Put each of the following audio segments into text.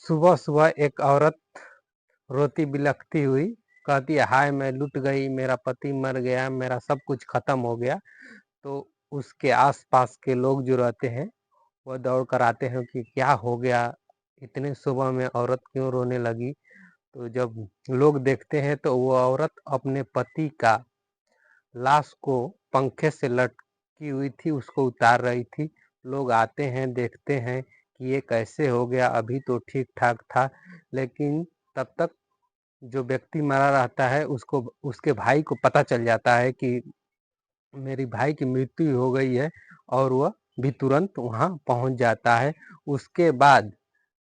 सुबह सुबह एक औरत रोती बिलखती हुई कहती है, हाय मैं लुट गई, मेरा पति मर गया, मेरा सब कुछ खत्म हो गया। तो उसके आसपास के लोग जो रहते हैं वो दौड़ कर आते हैं कि क्या हो गया, इतने सुबह में औरत क्यों रोने लगी। तो जब लोग देखते हैं तो वो औरत अपने पति का लाश को पंखे से लटकी हुई थी, उसको उतार रही थी। लोग आते हैं, देखते हैं कि ये कैसे हो गया, अभी तो ठीक ठाक था। लेकिन तब तक जो व्यक्ति मरा रहता है उसको, उसके भाई को पता चल जाता है कि मेरी भाई की मृत्यु हो गई है, और वह भी तुरंत वहां पहुंच जाता है। उसके बाद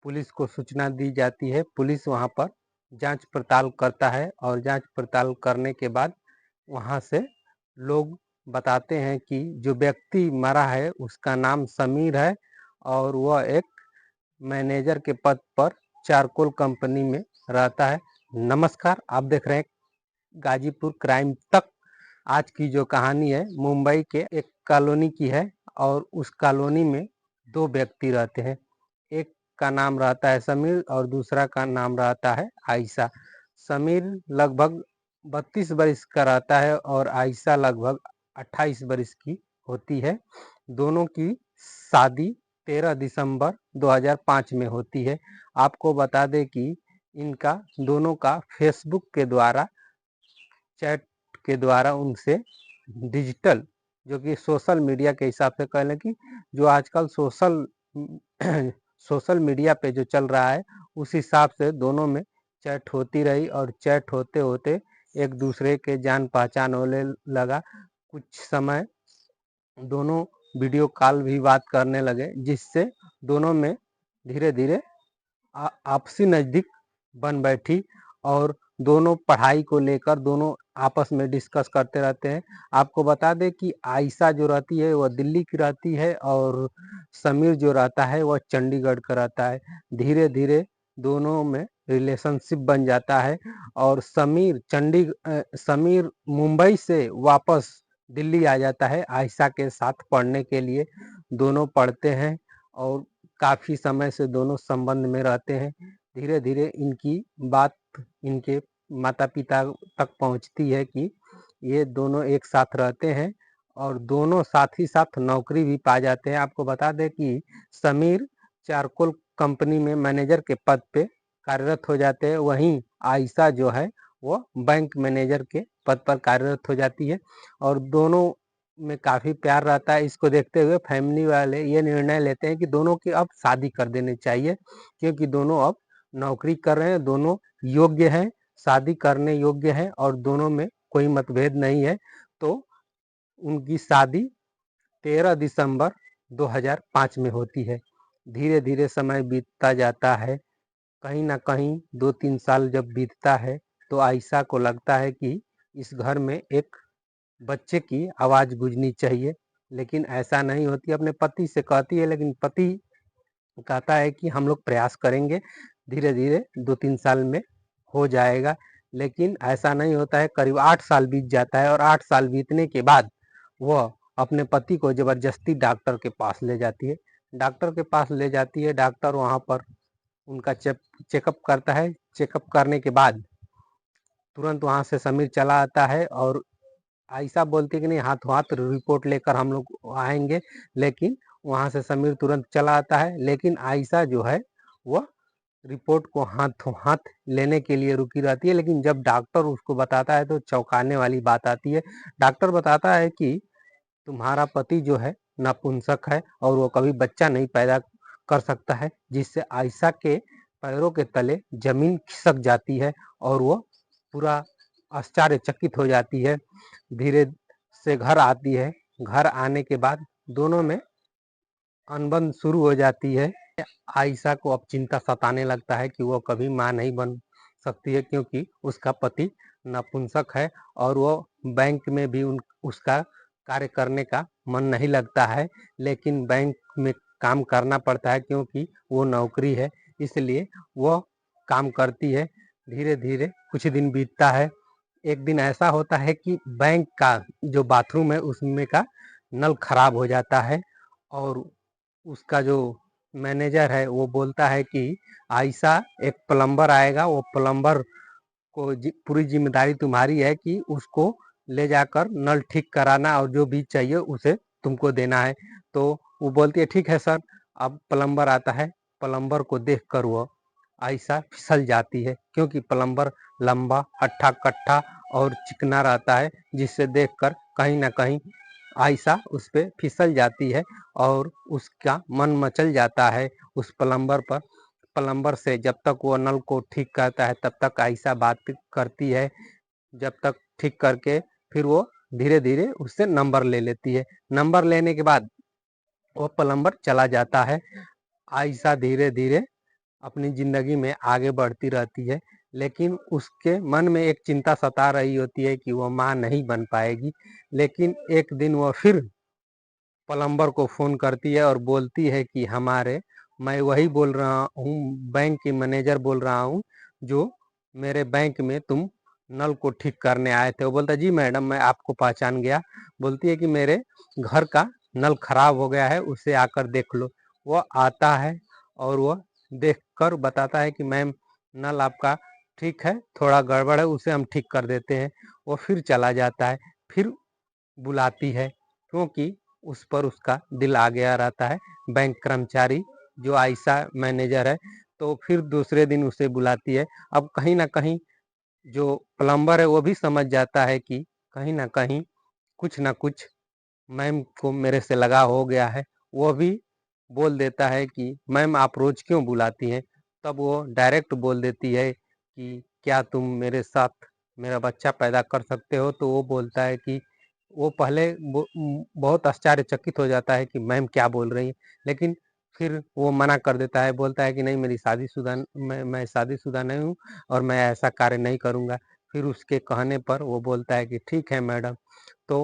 पुलिस को सूचना दी जाती है, पुलिस वहां पर जांच पड़ताल करता है, और जांच पड़ताल करने के बाद वहां से लोग बताते हैं कि जो व्यक्ति मरा है उसका नाम समीर है, और वह एक मैनेजर के पद पर चारकोल कंपनी में रहता है। नमस्कार, आप देख रहे हैं गाजीपुर क्राइम तक। आज की जो कहानी है मुंबई के एक कॉलोनी की है, और उस कॉलोनी में दो व्यक्ति रहते हैं। एक का नाम रहता है समीर और दूसरा का नाम रहता है आयशा। समीर लगभग 32 वर्ष का रहता है और आयशा लगभग 28 वर्ष की होती है। दोनों की शादी 13 दिसंबर 2005 में होती है। आपको बता दें कि इनका दोनों का फेसबुक के द्वारा, चैट के द्वारा उनसे डिजिटल, जो कि सोशल मीडिया के हिसाब से कह लें कि जो आजकल सोशल मीडिया पे जो चल रहा है उस हिसाब से दोनों में चैट होती रही, और चैट होते होते एक दूसरे के जान पहचान होने लगा। कुछ समय दोनों वीडियो कॉल भी बात करने लगे, जिससे दोनों में धीरे धीरे आपसी नज़दीक बन बैठी, और दोनों पढ़ाई को लेकर दोनों आपस में डिस्कस करते रहते हैं। आपको बता दें कि आयशा जो रहती है वह दिल्ली की रहती है, और समीर जो रहता है वह चंडीगढ़ का रहता है। धीरे धीरे दोनों में रिलेशनशिप बन जाता है, और समीर मुंबई से वापस दिल्ली आ जाता है आयशा के साथ पढ़ने के लिए। दोनों पढ़ते हैं और काफ़ी समय से दोनों संबंध में रहते हैं। धीरे धीरे इनकी बात इनके माता पिता तक पहुंचती है कि ये दोनों एक साथ रहते हैं, और दोनों साथ ही साथ नौकरी भी पा जाते हैं। आपको बता दें कि समीर चारकोल कंपनी में मैनेजर के पद पे कार्यरत हो जाते हैं, वहीं आयशा जो है वो बैंक मैनेजर के पद पर कार्यरत हो जाती है, और दोनों में काफ़ी प्यार रहता है। इसको देखते हुए फैमिली वाले ये निर्णय लेते हैं कि दोनों की अब शादी कर देनी चाहिए, क्योंकि दोनों अब नौकरी कर रहे हैं, दोनों योग्य हैं, शादी करने योग्य हैं, और दोनों में कोई मतभेद नहीं है। तो उनकी शादी 13 दिसंबर 2005 में होती है। धीरे धीरे समय बीतता जाता है। कहीं ना कहीं 2-3 साल जब बीतता है तो आयशा को लगता है कि इस घर में एक बच्चे की आवाज़ गूंजनी चाहिए, लेकिन ऐसा नहीं होती। अपने पति से कहती है, लेकिन पति कहता है कि हम लोग प्रयास करेंगे, धीरे धीरे 2-3 साल में हो जाएगा। लेकिन ऐसा नहीं होता है। करीब 8 साल बीत जाता है, और 8 साल बीतने के बाद वह अपने पति को ज़बरदस्ती डॉक्टर के पास ले जाती है। डॉक्टर के पास ले जाती है, डॉक्टर वहाँ पर उनका चेकअप करता है। चेकअप करने के बाद तुरंत वहाँ से समीर चला आता है, और आयशा बोलती है कि नहीं, हाथों हाथ रिपोर्ट लेकर हम लोग आएंगे। लेकिन वहाँ से समीर तुरंत चला आता है, लेकिन आयशा जो है वह रिपोर्ट को हाथों हाथ लेने के लिए रुकी रहती है। लेकिन जब डॉक्टर उसको बताता है तो चौंकाने वाली बात आती है। डॉक्टर बताता है कि तुम्हारा पति जो है नपुंसक है, और वो कभी बच्चा नहीं पैदा कर सकता है, जिससे आयशा के पैरों के तले जमीन खिसक जाती है, और वो पूरा आश्चर्यचकित हो जाती है। धीरे से घर आती है। घर आने के बाद दोनों में अनबन शुरू हो जाती है। आयशा को अब चिंता सताने लगता है कि वो कभी माँ नहीं बन सकती है, क्योंकि उसका पति नपुंसक है, और वो बैंक में भी उसका कार्य करने का मन नहीं लगता है। लेकिन बैंक में काम करना पड़ता है, क्योंकि वो नौकरी है, इसलिए वो काम करती है। धीरे धीरे कुछ दिन बीतता है। एक दिन ऐसा होता है कि बैंक का जो बाथरूम है उसमें का नल खराब हो जाता है, और उसका जो मैनेजर है वो बोलता है कि आयशा एक प्लम्बर आएगा, वो प्लम्बर को पूरी जिम्मेदारी तुम्हारी है कि उसको ले जाकर नल ठीक कराना और जो भी चाहिए उसे तुमको देना है। तो वो बोलती है ठीक है सर। अब प्लम्बर आता है, प्लम्बर को देखकर वो आयशा फिसल जाती है, क्योंकि प्लम्बर लंबा, हट्ठा कट्ठा और चिकना रहता है, जिससे देखकर कहीं ना कहीं आयशा उस पे फिसल जाती है और उसका मन मचल जाता है उस प्लम्बर पर। प्लम्बर से जब तक वो नल को ठीक करता है तब तक आयशा बात करती है, जब तक ठीक करके फिर वो धीरे धीरे उससे नंबर ले लेती है। नंबर लेने के बाद वो प्लम्बर चला जाता है। आयशा धीरे धीरे अपनी जिंदगी में आगे बढ़ती रहती है, लेकिन उसके मन में एक चिंता सता रही होती है कि वो माँ नहीं बन पाएगी। लेकिन एक दिन वो फिर प्लम्बर को फ़ोन करती है और बोलती है कि मैं वही बोल रहा हूँ, बैंक की मैनेजर बोल रहा हूँ, जो मेरे बैंक में तुम नल को ठीक करने आए थे। वो बोलता है जी मैडम, मैं आपको पहचान गया। बोलती है कि मेरे घर का नल खराब हो गया है, उसे आकर देख लो। वो आता है और वह देखकर बताता है कि मैम, नल आपका ठीक है, थोड़ा गड़बड़ है, उसे हम ठीक कर देते हैं। वो फिर चला जाता है। फिर बुलाती है, क्योंकि उस पर उसका दिल आ गया रहता है। बैंक कर्मचारी जो आयशा मैनेजर है, तो फिर दूसरे दिन उसे बुलाती है। अब कहीं ना कहीं जो प्लम्बर है वो भी समझ जाता है कि कहीं ना कहीं कुछ ना कुछ मैम को मेरे से लगाव हो गया है। वो भी बोल देता है कि मैम आप रोज क्यों बुलाती हैं। तब वो डायरेक्ट बोल देती है कि क्या तुम मेरे साथ मेरा बच्चा पैदा कर सकते हो। तो वो बोलता है कि वो पहले बहुत आश्चर्यचकित हो जाता है कि मैम क्या बोल रही है, लेकिन फिर वो मना कर देता है, बोलता है कि नहीं, मेरी शादीशुदा मैं शादीशुदा नहीं हूँ और मैं ऐसा कार्य नहीं करूँगा। फिर उसके कहने पर वो बोलता है कि ठीक है मैडम। तो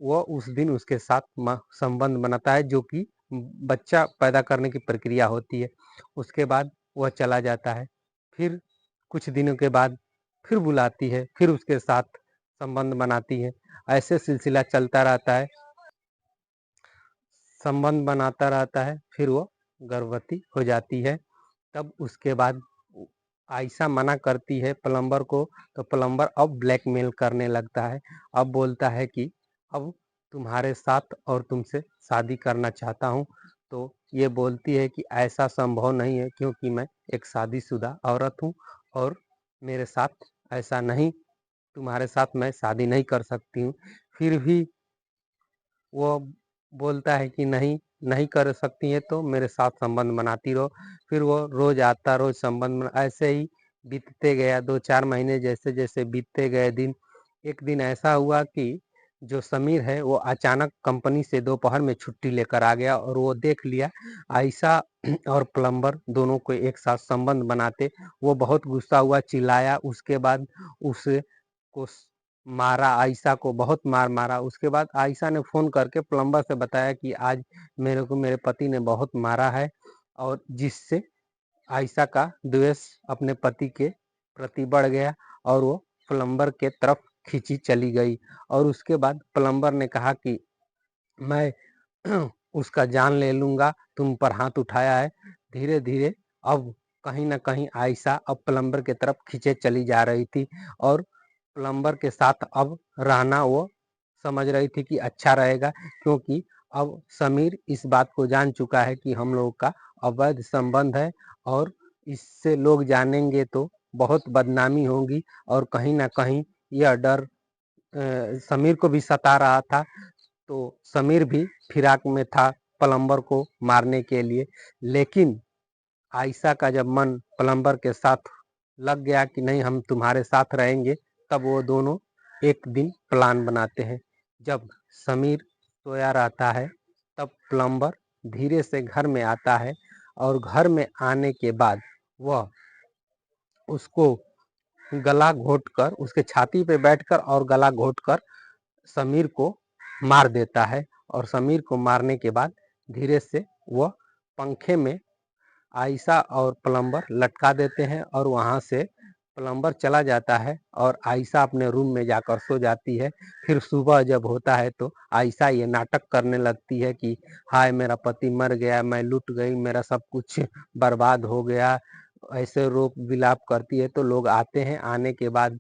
वो उस दिन उसके साथ संबंध बनाता है, जो कि बच्चा पैदा करने की प्रक्रिया होती है। उसके बाद वह चला जाता है। फिर कुछ दिनों के बाद फिर बुलाती है, फिर उसके साथ संबंध बनाती है। ऐसे सिलसिला चलता रहता है, संबंध बनाता रहता है। फिर वो गर्भवती हो जाती है। तब उसके बाद आयशा मना करती है प्लम्बर को, तो प्लम्बर अब ब्लैकमेल करने लगता है। अब बोलता है कि अब तुम्हारे साथ और तुमसे शादी करना चाहता हूँ। तो ये बोलती है कि ऐसा संभव नहीं है, क्योंकि मैं एक शादीशुदा औरत हूँ और मेरे साथ ऐसा नहीं, तुम्हारे साथ मैं शादी नहीं कर सकती हूँ। फिर भी वो बोलता है कि नहीं, नहीं कर सकती है तो मेरे साथ संबंध बनाती रहो। फिर वो रोज आता, रोज संबंध ऐसे ही बीतते गया। 2-4 महीने जैसे जैसे बीतते गए दिन, एक दिन ऐसा हुआ कि जो समीर है वो अचानक कंपनी से दोपहर में छुट्टी लेकर आ गया और वो देख लिया आयशा और प्लम्बर दोनों को एक साथ संबंध बनाते। वो बहुत गुस्सा हुआ, चिल्लाया। उसके बाद उसको मारा, आयशा को बहुत मार मारा। उसके बाद आयशा ने फ़ोन करके प्लम्बर से बताया कि आज मेरे को मेरे पति ने बहुत मारा है, और जिससे आयशा का द्वेष अपने पति के प्रति बढ़ गया और वो प्लम्बर के तरफ खींची चली गई। और उसके बाद प्लम्बर ने कहा कि मैं उसका जान ले लूँगा, तुम पर हाथ उठाया है। धीरे धीरे अब कहीं ना कहीं आयशा अब प्लम्बर के तरफ खींचे चली जा रही थी, और प्लम्बर के साथ अब रहना वो समझ रही थी कि अच्छा रहेगा, क्योंकि अब समीर इस बात को जान चुका है कि हम लोगों का अवैध संबंध है, और इससे लोग जानेंगे तो बहुत बदनामी होगी। और कहीं ना कहीं यह डर समीर को भी सता रहा था। तो समीर भी फिराक में था प्लम्बर को मारने के लिए। लेकिन आयशा का जब मन प्लम्बर के साथ लग गया कि नहीं, हम तुम्हारे साथ रहेंगे, तब वो दोनों एक दिन प्लान बनाते हैं। जब समीर सोया रहता है तब प्लम्बर धीरे से घर में आता है, और घर में आने के बाद वह उसको गला घोंटकर, उसके छाती पे बैठकर और गला घोंटकर समीर को मार देता है। और समीर को मारने के बाद धीरे से वह पंखे में आयशा और प्लम्बर लटका देते हैं और वहां से प्लम्बर चला जाता है और आयशा अपने रूम में जाकर सो जाती है। फिर सुबह जब होता है तो आयशा ये नाटक करने लगती है कि हाय मेरा पति मर गया, मैं लुट गई, मेरा सब कुछ बर्बाद हो गया, ऐसे रोक विलाप करती है। तो लोग आते हैं, आने के बाद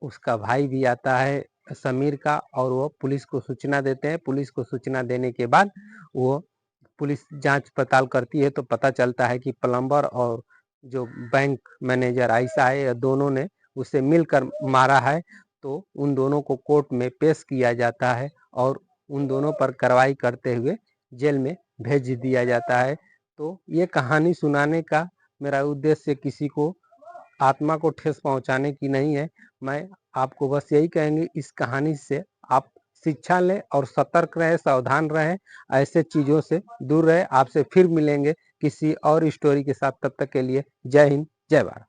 उसका भाई भी आता है समीर का, और वो पुलिस को सूचना देते हैं। पुलिस को सूचना देने के बाद वो पुलिस जांच पड़ताल करती है तो पता चलता है कि प्लम्बर और जो बैंक मैनेजर आयशा है, ये दोनों ने उसे मिलकर मारा है। तो उन दोनों को कोर्ट में पेश किया जाता है और उन दोनों पर कार्रवाई करते हुए जेल में भेज दिया जाता है। तो ये कहानी सुनाने का मेरा उद्देश्य किसी को आत्मा को ठेस पहुंचाने की नहीं है। मैं आपको बस यही कहेंगे, इस कहानी से आप शिक्षा लें और सतर्क रहें, सावधान रहें, ऐसे चीज़ों से दूर रहें। आपसे फिर मिलेंगे किसी और स्टोरी के साथ, तब तक के लिए जय हिंद, जय भारत।